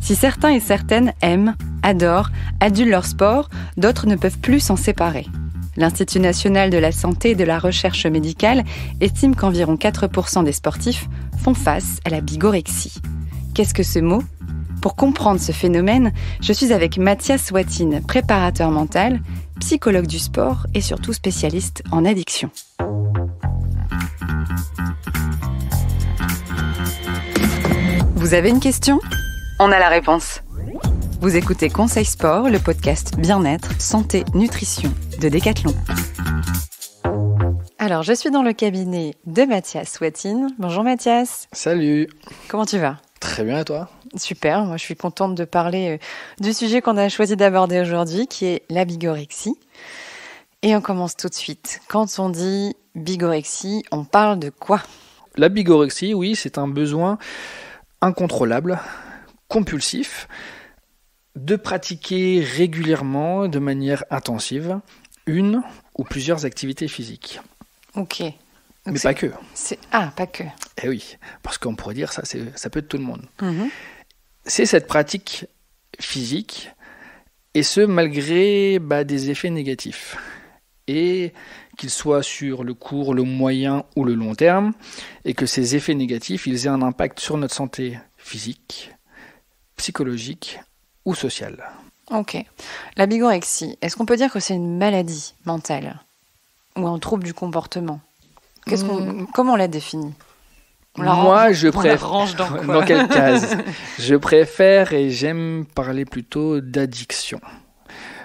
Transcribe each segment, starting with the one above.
Si certains et certaines aiment, adorent, adulent leur sport, d'autres ne peuvent plus s'en séparer. L'Institut national de la santé et de la recherche médicale estime qu'environ 4% des sportifs font face à la bigorexie. Qu'est-ce que ce mot ? Pour comprendre ce phénomène, je suis avec Mathias Watine, préparateur mental, psychologue du sport et surtout spécialiste en addiction. Vous avez une question ? On a la réponse. Vous écoutez Conseil Sport, le podcast bien-être, santé, nutrition de Decathlon. Alors, je suis dans le cabinet de Mathias Watine. Bonjour Mathias. Salut. Comment tu vas ? Très bien, et toi ? Super, moi je suis contente de parler du sujet qu'on a choisi d'aborder aujourd'hui, qui est la bigorexie. Et on commence tout de suite. Quand on dit bigorexie, on parle de quoi ? La bigorexie, oui, c'est un besoin incontrôlable, compulsif, de pratiquer régulièrement, de manière intensive, une ou plusieurs activités physiques. Ok. Donc mais pas que. Pas que. Eh oui, parce qu'on pourrait dire ça peut être tout le monde. Mm-hmm. C'est cette pratique physique, et ce, malgré des effets négatifs. Et qu'ils soient sur le court, le moyen ou le long terme, et que ces effets négatifs, ils aient un impact sur notre santé physique, psychologique ou sociale. Ok. La bigorexie, est-ce qu'on peut dire que c'est une maladie mentale ou un trouble du comportement ? Comment on la définit ? Moi, je préfère. Range dans quoi ? Dans quelle case ? Je préfère et j'aime parler plutôt d'addiction.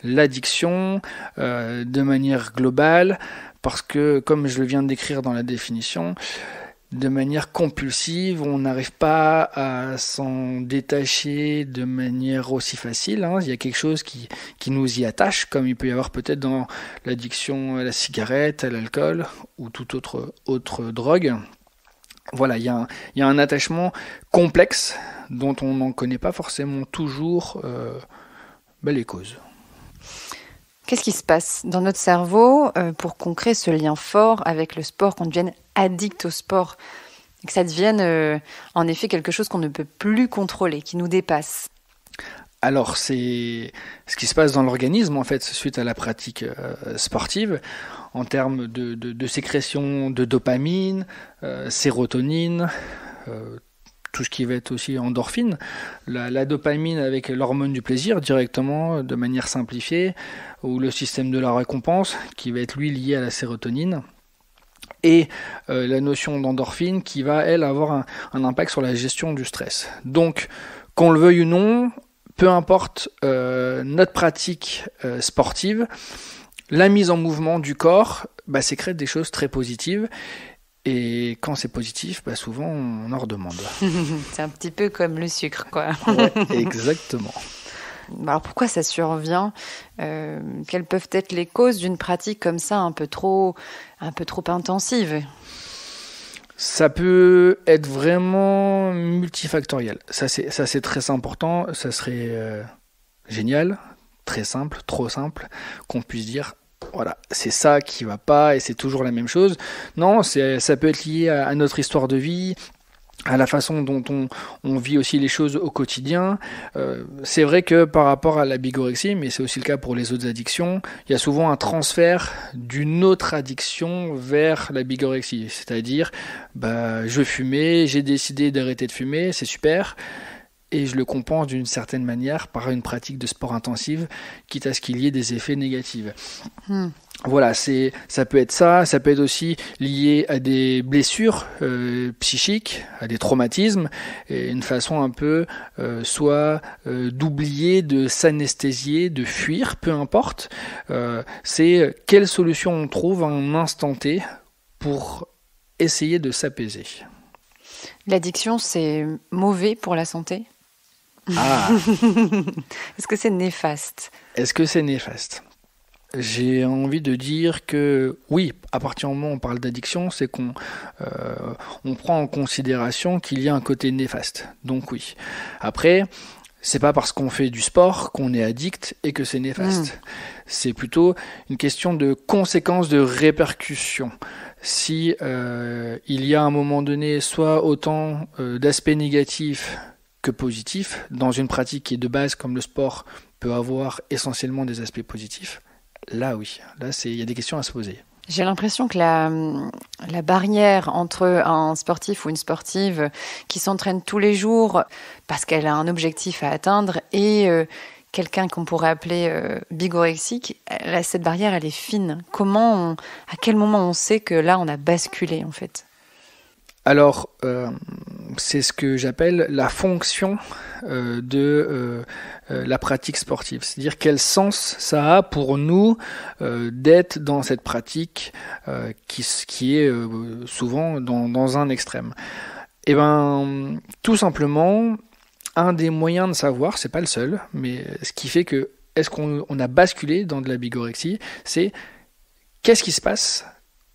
L'addiction, de manière globale, parce que, comme je le viens de décrire dans la définition, de manière compulsive, on n'arrive pas à s'en détacher de manière aussi facile. Il y a quelque chose qui nous y attache, comme il peut y avoir peut-être dans l'addiction à la cigarette, à l'alcool ou toute autre drogue. Voilà, il y a un attachement complexe dont on n'en connaît pas forcément toujours les causes. Qu'est-ce qui se passe dans notre cerveau pour qu'on crée ce lien fort avec le sport, qu'on devienne addict au sport, et que ça devienne en effet quelque chose qu'on ne peut plus contrôler, qui nous dépasse ? Alors, c'est ce qui se passe dans l'organisme, en fait, suite à la pratique sportive, en termes de sécrétion de dopamine, sérotonine, tout ce qui va être aussi endorphine, la dopamine avec l'hormone du plaisir directement, de manière simplifiée, ou le système de la récompense, qui va être lui lié à la sérotonine, et la notion d'endorphine qui va, elle, avoir un impact sur la gestion du stress. Donc, qu'on le veuille ou non, peu importe notre pratique sportive, la mise en mouvement du corps sécrète des choses très positives. Et quand c'est positif, souvent on en redemande. C'est un petit peu comme le sucre, quoi. Ouais, exactement. Alors pourquoi ça survient ? Quelles peuvent être les causes d'une pratique comme ça un peu trop intensive ? Ça peut être vraiment multifactoriel. Ça c'est très important. Ça serait génial, très simple, trop simple, qu'on puisse dire voilà, c'est ça qui va pas et c'est toujours la même chose. Non, ça peut être lié à notre histoire de vie, à la façon dont on vit aussi les choses au quotidien. C'est vrai que par rapport à la bigorexie, mais c'est aussi le cas pour les autres addictions, il y a souvent un transfert d'une autre addiction vers la bigorexie. C'est-à-dire, je fumais, j'ai décidé d'arrêter de fumer, c'est super, et je le compense d'une certaine manière par une pratique de sport intensive, quitte à ce qu'il y ait des effets négatifs. Voilà, ça peut être ça peut être aussi lié à des blessures psychiques, à des traumatismes, et une façon un peu soit d'oublier, de s'anesthésier, de fuir, peu importe. C'est quelle solution on trouve à un instant T pour essayer de s'apaiser. L'addiction, c'est mauvais pour la santé ? Ah. Est-ce que c'est néfaste ? J'ai envie de dire que oui, à partir du moment où on parle d'addiction, c'est qu'on prend en considération qu'il y a un côté néfaste. Donc oui. Après, c'est pas parce qu'on fait du sport qu'on est addict et que c'est néfaste. C'est plutôt une question de conséquences, de répercussions. Si il y a à un moment donné soit autant d'aspects négatifs que positif. Dans une pratique qui est de base, comme le sport, peut avoir essentiellement des aspects positifs. Là, oui. Là, il y a des questions à se poser. J'ai l'impression que la barrière entre un sportif ou une sportive qui s'entraîne tous les jours parce qu'elle a un objectif à atteindre et quelqu'un qu'on pourrait appeler bigorexique, cette barrière, elle est fine. À quel moment on sait que là, on a basculé, en fait ? Alors, c'est ce que j'appelle la fonction de la pratique sportive. C'est-à-dire quel sens ça a pour nous d'être dans cette pratique qui est souvent dans un extrême. Eh bien, tout simplement, un des moyens de savoir, c'est pas le seul, mais ce qui fait que est-ce qu'on a basculé dans de la bigorexie, c'est qu'est-ce qui se passe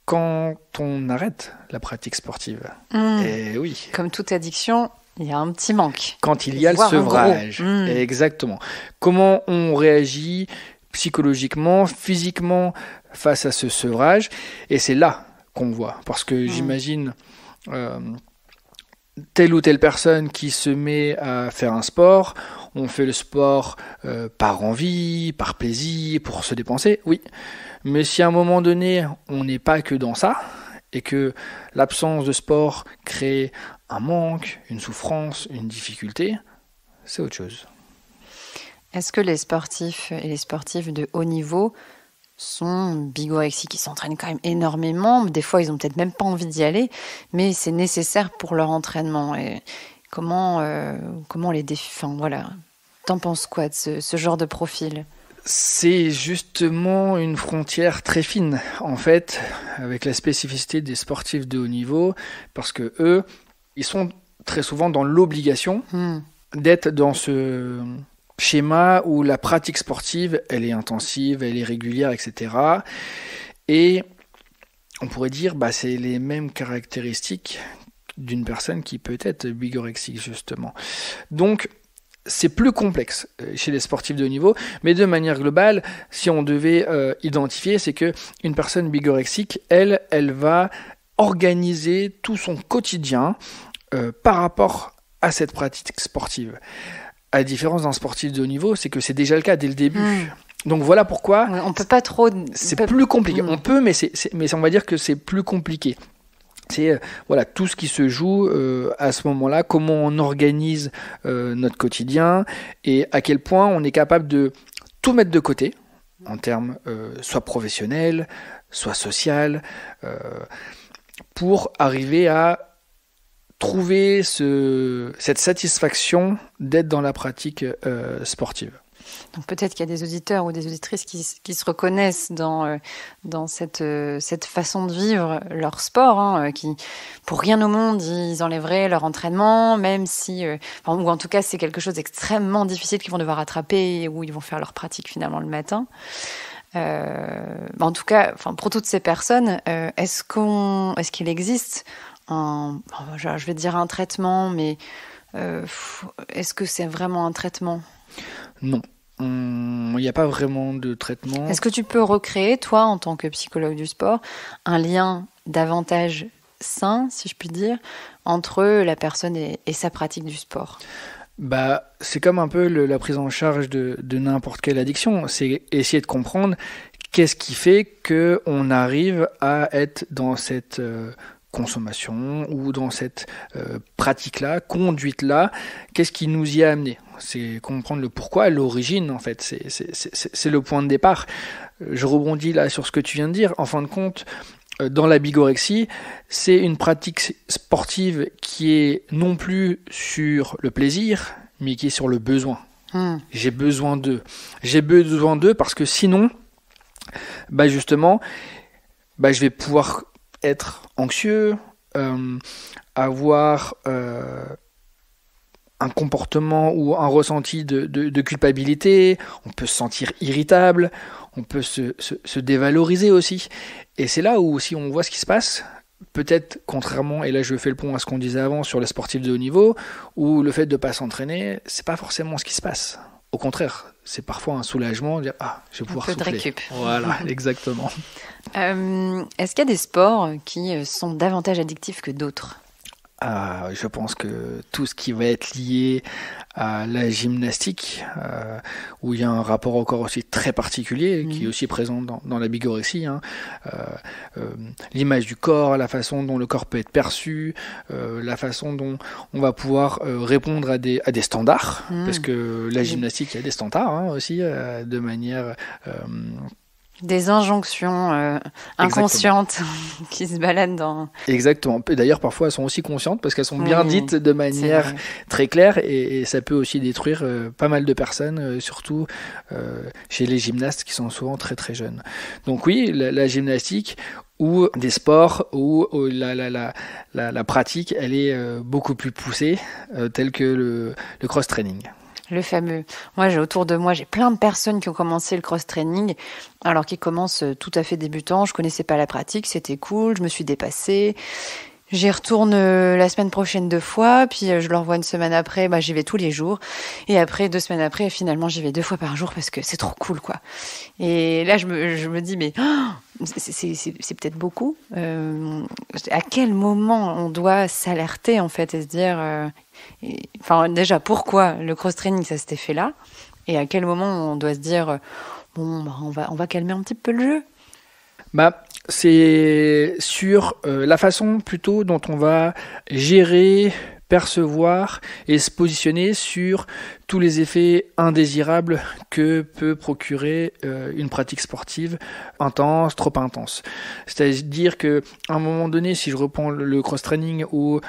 quand on arrête la pratique sportive. Et oui. Comme toute addiction, il y a un petit manque. Quand il y a le sevrage. Exactement. Comment on réagit psychologiquement, physiquement face à ce sevrage. Et c'est là qu'on voit. Parce que j'imagine telle ou telle personne qui se met à faire un sport. On fait le sport par envie, par plaisir, pour se dépenser. Oui. Mais si à un moment donné, on n'est pas que dans ça, et que l'absence de sport crée un manque, une souffrance, une difficulté, c'est autre chose. Est-ce que les sportifs et les sportives de haut niveau sont bigorexiques, qui s'entraînent quand même énormément, des fois ils n'ont peut-être même pas envie d'y aller, mais c'est nécessaire pour leur entraînement. Et comment on les défie ? Enfin, voilà. T'en penses quoi de ce genre de profil ? C'est justement une frontière très fine, en fait, avec la spécificité des sportifs de haut niveau, parce que eux, ils sont très souvent dans l'obligation d'être dans ce schéma où la pratique sportive, elle est intensive, elle est régulière, etc. Et on pourrait dire, c'est les mêmes caractéristiques d'une personne qui peut être bigorexique, justement. Donc, c'est plus complexe chez les sportifs de haut niveau, mais de manière globale, si on devait identifier, c'est que une personne bigorexique, elle va organiser tout son quotidien par rapport à cette pratique sportive. À la différence d'un sportif de haut niveau, c'est que c'est déjà le cas dès le début. Donc voilà pourquoi on peut pas trop. C'est plus compliqué. On peut, mais on va dire que c'est plus compliqué. C'est tout ce qui se joue à ce moment-là, comment on organise notre quotidien et à quel point on est capable de tout mettre de côté en termes soit professionnels, soit social, pour arriver à trouver cette satisfaction d'être dans la pratique sportive. Donc peut-être qu'il y a des auditeurs ou des auditrices qui se reconnaissent dans cette façon de vivre leur sport, qui pour rien au monde ils enlèveraient leur entraînement, même si, ou en tout cas c'est quelque chose d'extrêmement difficile qu'ils vont devoir rattraper, où ils vont faire leur pratique finalement le matin. En tout cas, pour toutes ces personnes, est-ce qu'il existe je vais dire un traitement, mais est-ce que c'est vraiment un traitement ? Non. Il n'y a pas vraiment de traitement. Est-ce que tu peux recréer, toi, en tant que psychologue du sport, un lien davantage sain, si je puis dire, entre la personne et sa pratique du sport ? C'est comme un peu la prise en charge de n'importe quelle addiction. C'est essayer de comprendre qu'est-ce qui fait qu'on arrive à être dans cette consommation ou dans cette pratique-là, conduite-là, qu'est-ce qui nous y a amené ? C'est comprendre le pourquoi, l'origine en fait, c'est le point de départ. Je rebondis là sur ce que tu viens de dire. En fin de compte, dans la bigorexie, c'est une pratique sportive qui est non plus sur le plaisir, mais qui est sur le besoin. J'ai besoin d'eux. J'ai besoin d'eux parce que sinon, justement, je vais pouvoir être anxieux, avoir un comportement ou un ressenti de culpabilité, on peut se sentir irritable, on peut se dévaloriser aussi. Et c'est là où aussi on voit ce qui se passe, peut-être contrairement, et là je fais le pont à ce qu'on disait avant sur les sportifs de haut niveau, où le fait de ne pas s'entraîner, c'est pas forcément ce qui se passe. Au contraire, c'est parfois un soulagement de dire « je vais pouvoir souffler ». Un peu de récup. Voilà, exactement. Est-ce qu'il y a des sports qui sont davantage addictifs que d'autres ? Je pense que tout ce qui va être lié à la gymnastique, où il y a un rapport au corps aussi très particulier, qui est aussi présent dans la bigorexie, l'image du corps, la façon dont le corps peut être perçu, la façon dont on va pouvoir répondre à des standards, parce que la gymnastique, il y a des standards aussi, de manière... Des injonctions inconscientes qui se baladent dans... Exactement. D'ailleurs, parfois, elles sont aussi conscientes parce qu'elles sont bien dites de manière très claire et ça peut aussi détruire pas mal de personnes, surtout chez les gymnastes qui sont souvent très très jeunes. Donc oui, la gymnastique ou des sports où la pratique, elle est beaucoup plus poussée, telle que le cross-training. Le fameux. Moi, autour de moi, j'ai plein de personnes qui ont commencé le cross-training, alors qu'ils commencent tout à fait débutants. Je connaissais pas la pratique, c'était cool, je me suis dépassée. J'y retourne la semaine prochaine 2 fois, puis je le revois une semaine après, j'y vais tous les jours. Et après, 2 semaines après, finalement, j'y vais 2 fois par jour parce que c'est trop cool, quoi. Et là, je me dis, mais c'est peut-être beaucoup. À quel moment on doit s'alerter, en fait, et se dire... déjà, pourquoi le cross-training, ça s'était fait là? Et à quel moment on doit se dire, on va calmer un petit peu le jeu? C'est sur la façon plutôt dont on va gérer, percevoir et se positionner sur tous les effets indésirables que peut procurer une pratique sportive intense, trop intense. C'est-à-dire qu'à un moment donné, si je reprends le cross-training où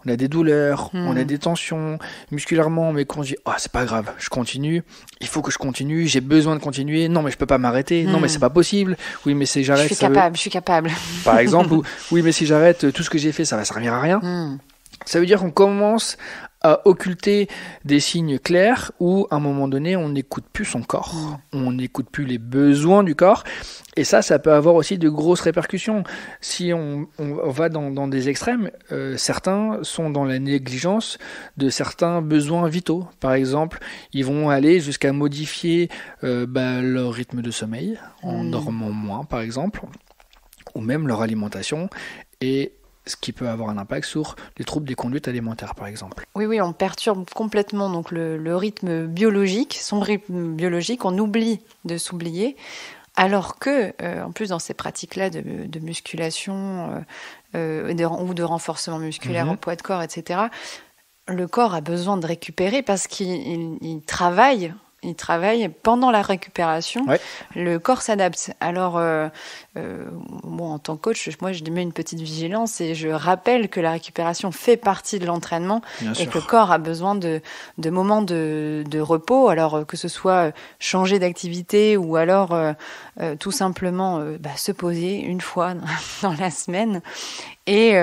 on a des douleurs, on a des tensions musculairement, mais qu'on se dit « Oh, c'est pas grave, je continue, il faut que je continue, j'ai besoin de continuer, non mais je peux pas m'arrêter, non mais c'est pas possible, oui mais si j'arrête... Je suis capable. » Par exemple, ou « Oui mais si j'arrête, tout ce que j'ai fait, ça va servir à rien. » Ça veut dire qu'on commence à occulter des signes clairs où, à un moment donné, on n'écoute plus son corps, on n'écoute plus les besoins du corps, et ça peut avoir aussi de grosses répercussions. Si on va dans des extrêmes, certains sont dans la négligence de certains besoins vitaux. Par exemple, ils vont aller jusqu'à modifier leur rythme de sommeil, en dormant moins, par exemple, ou même leur alimentation, et ce qui peut avoir un impact sur les troubles des conduites alimentaires, par exemple. Oui, on perturbe complètement donc le rythme biologique, son rythme biologique, on oublie de s'oublier, alors que, en plus, dans ces pratiques-là de musculation ou de renforcement musculaire au poids de corps, etc., le corps a besoin de récupérer parce qu'il travaille. Il travaille pendant la récupération, le corps s'adapte. Alors, en tant que coach, moi, je mets une petite vigilance et je rappelle que la récupération fait partie de l'entraînement et que le corps a besoin de moments de repos, alors que ce soit changer d'activité ou alors tout simplement se poser une fois dans la semaine et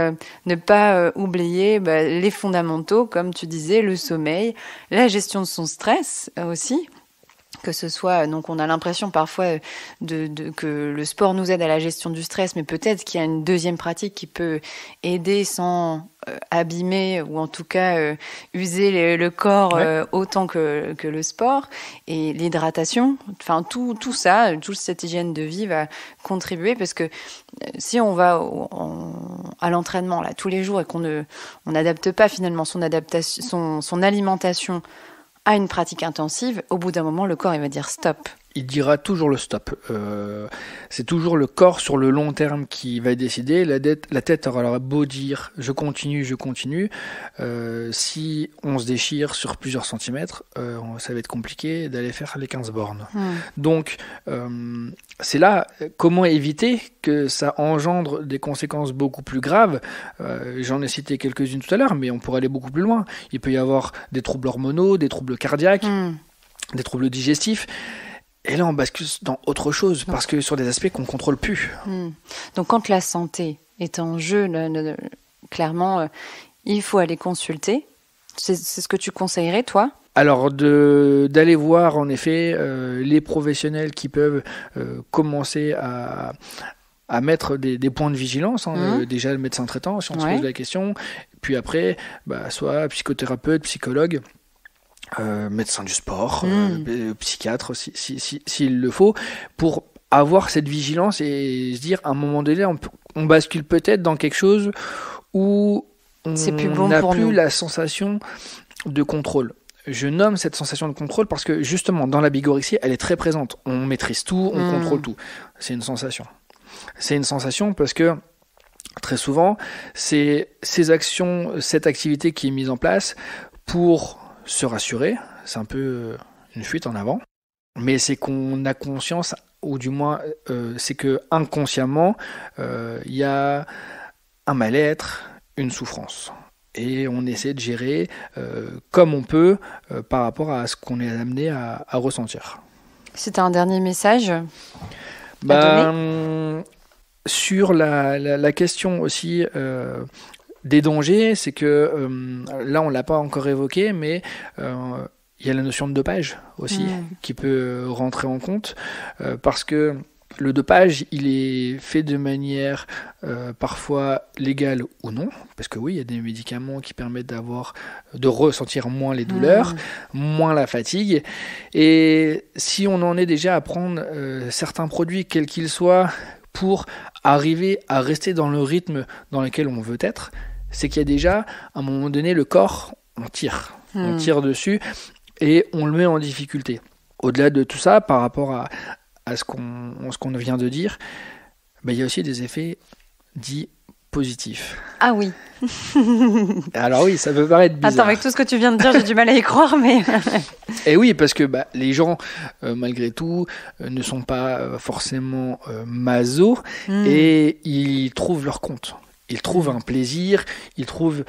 ne pas oublier les fondamentaux, comme tu disais, le sommeil, la gestion de son stress aussi. Que ce soit, donc on a l'impression parfois que le sport nous aide à la gestion du stress, mais peut-être qu'il y a une deuxième pratique qui peut aider sans abîmer ou en tout cas user le corps autant que le sport. Et l'hydratation, enfin tout ça, toute cette hygiène de vie va contribuer parce que si on va à l'entraînement là tous les jours et qu'on n'adapte pas finalement son alimentation à une pratique intensive, au bout d'un moment, le corps il va dire stop. Il dira toujours le stop. C'est toujours le corps sur le long terme qui va décider. La tête aura beau dire je continue. Si on se déchire sur plusieurs centimètres, ça va être compliqué d'aller faire les 15 bornes. Donc, c'est là comment éviter que ça engendre des conséquences beaucoup plus graves. J'en ai cité quelques-unes tout à l'heure, mais on pourrait aller beaucoup plus loin. Il peut y avoir des troubles hormonaux, des troubles cardiaques, des troubles digestifs. Et là, on bascule dans autre chose, parce que sur des aspects qu'on ne contrôle plus. Donc, quand la santé est en jeu, clairement, il faut aller consulter. C'est ce que tu conseillerais, toi ? Alors, d'aller voir, en effet, les professionnels qui peuvent commencer à mettre des points de vigilance. Déjà, le médecin traitant, si on se pose la question. Puis après, soit psychothérapeute, psychologue, médecin du sport, psychiatre s'il le faut, pour avoir cette vigilance et se dire à un moment donné on bascule peut-être dans quelque chose où C'est plus bon n'a pour plus nous. la sensation de contrôle. Je nomme cette sensation de contrôle parce que justement dans la bigorexie, elle est très présente. On maîtrise tout, on contrôle tout. C'est une sensation. C'est une sensation parce que très souvent, c'est ces actions, cette activité qui est mise en place pour se rassurer. C'est un peu une fuite en avant. Mais c'est qu'on a conscience, ou du moins c'est que inconsciemment, il y a un mal-être, une souffrance. Et on essaie de gérer comme on peut par rapport à ce qu'on est amené à ressentir. C'est un dernier message à donner ? Sur la question aussi des dangers, c'est que là on ne l'a pas encore évoqué, mais il y a la notion de dopage aussi qui peut rentrer en compte parce que le dopage, il est fait de manière parfois légale ou non, parce que oui, il y a des médicaments qui permettent de ressentir moins les douleurs, moins la fatigue, et si on en est déjà à prendre certains produits, quels qu'ils soient, pour arriver à rester dans le rythme dans lequel on veut être, c'est qu'il y a déjà, à un moment donné, le corps, on tire dessus, et on le met en difficulté. Au-delà de tout ça, par rapport à ce qu'on vient de dire, il y a aussi des effets dits positifs. Ah oui. Alors oui, ça peut paraître bizarre. Attends, avec tout ce que tu viens de dire, j'ai du mal à y croire, mais... Et oui, parce que les gens, malgré tout, ne sont pas forcément maso, et ils trouvent leur compte. Ils trouvent un plaisir, ils trouvent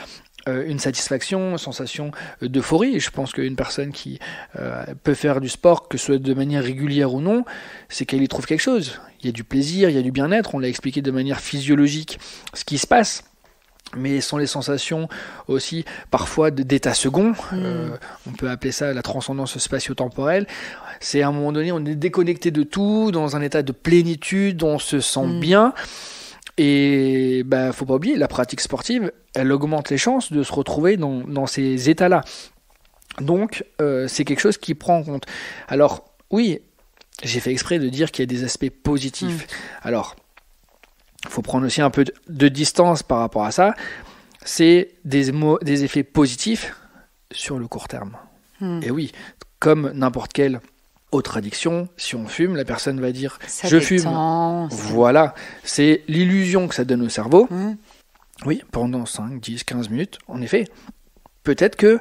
une satisfaction, une sensation d'euphorie. Et je pense qu'une personne qui peut faire du sport, que ce soit de manière régulière ou non, c'est qu'elle y trouve quelque chose. Il y a du plaisir, il y a du bien-être, on l'a expliqué de manière physiologique ce qui se passe. Mais ce sont les sensations aussi parfois d'état second, on peut appeler ça la transcendance spatio-temporelle. C'est à un moment donné, on est déconnecté de tout, dans un état de plénitude, on se sent bien. Et faut pas oublier, la pratique sportive, elle augmente les chances de se retrouver dans ces états-là. Donc, c'est quelque chose qui prend en compte. Alors, oui, j'ai fait exprès de dire qu'il y a des aspects positifs. Alors, il faut prendre aussi un peu de distance par rapport à ça. C'est des effets positifs sur le court terme. Et oui, comme n'importe quelle autre addiction, si on fume, la personne va dire « je fume ». Voilà, c'est l'illusion que ça donne au cerveau. Oui, pendant 5, 10, 15 minutes, en effet. Peut-être que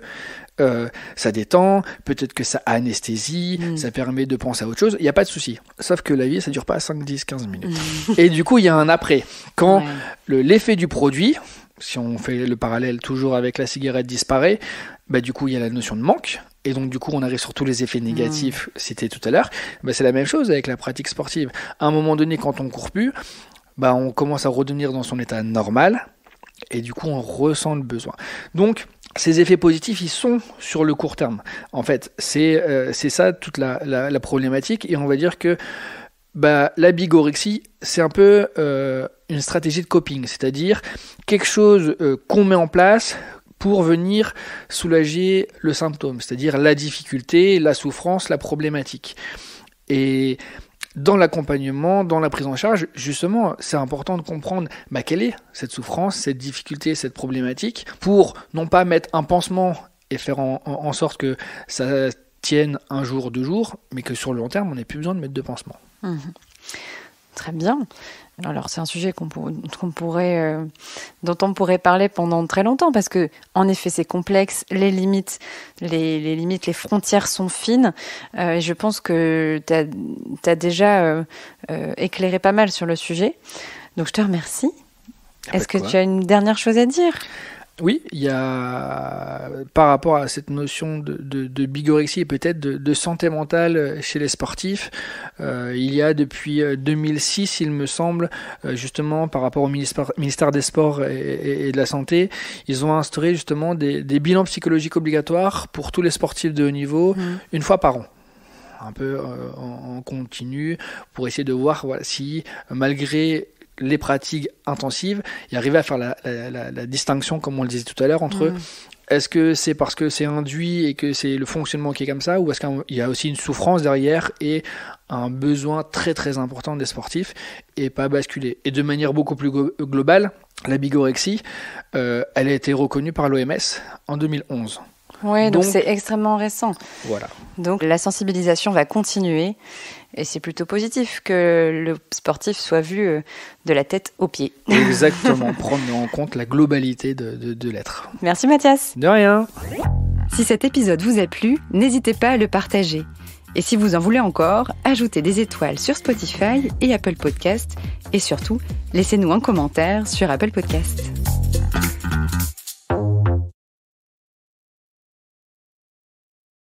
ça détend, peut-être que ça anesthésie, ça permet de penser à autre chose, il n'y a pas de souci. Sauf que la vie, ça ne dure pas 5, 10, 15 minutes. Et du coup, il y a un après. Quand l'effet du produit, si on fait le parallèle toujours avec la cigarette, disparaît, du coup, il y a la notion de manque. Et donc, du coup, on arrive sur tous les effets négatifs cités tout à l'heure. C'est la même chose avec la pratique sportive. À un moment donné, quand on ne court plus, on commence à redevenir dans son état normal. Et du coup, on ressent le besoin. Donc, ces effets positifs, ils sont sur le court terme. En fait, c'est ça toute la problématique. Et on va dire que la bigorexie, c'est un peu une stratégie de coping. C'est-à-dire quelque chose qu'on met en place pour venir soulager le symptôme, c'est-à-dire la difficulté, la souffrance, la problématique. Et dans l'accompagnement, dans la prise en charge, justement, c'est important de comprendre quelle est cette souffrance, cette difficulté, cette problématique, pour non pas mettre un pansement et faire en sorte que ça tienne un jour, 2 jours, mais que sur le long terme, on n'ait plus besoin de mettre de pansement. Très bien. Alors c'est un sujet dont on pourrait parler pendant très longtemps parce que en effet c'est complexe, les limites, les frontières sont fines. Et je pense que tu as déjà éclairé pas mal sur le sujet. Donc je te remercie. Est-ce que tu as une dernière chose à dire ? Oui, il y a, par rapport à cette notion de bigorexie et peut-être de santé mentale chez les sportifs, il y a depuis 2006, il me semble, justement par rapport au ministère des Sports et de la Santé, ils ont instauré justement des bilans psychologiques obligatoires pour tous les sportifs de haut niveau, une fois par an. Un peu en continu, pour essayer de voir si, malgré les pratiques intensives et arriver à faire la distinction, comme on le disait tout à l'heure, entre Est-ce que c'est parce que c'est induit et que c'est le fonctionnement qui est comme ça, ou est-ce qu'il y a aussi une souffrance derrière et un besoin très très important des sportifs et pas basculer. Et de manière beaucoup plus globale, la bigorexie, elle a été reconnue par l'OMS en 2011. Oui, donc c'est extrêmement récent. Voilà. Donc la sensibilisation va continuer et c'est plutôt positif que le sportif soit vu de la tête aux pieds. Exactement, prendre en compte la globalité de l'être. Merci Mathias. De rien. Si cet épisode vous a plu, n'hésitez pas à le partager. Et si vous en voulez encore, ajoutez des étoiles sur Spotify et Apple Podcasts. Et surtout, laissez-nous un commentaire sur Apple Podcasts.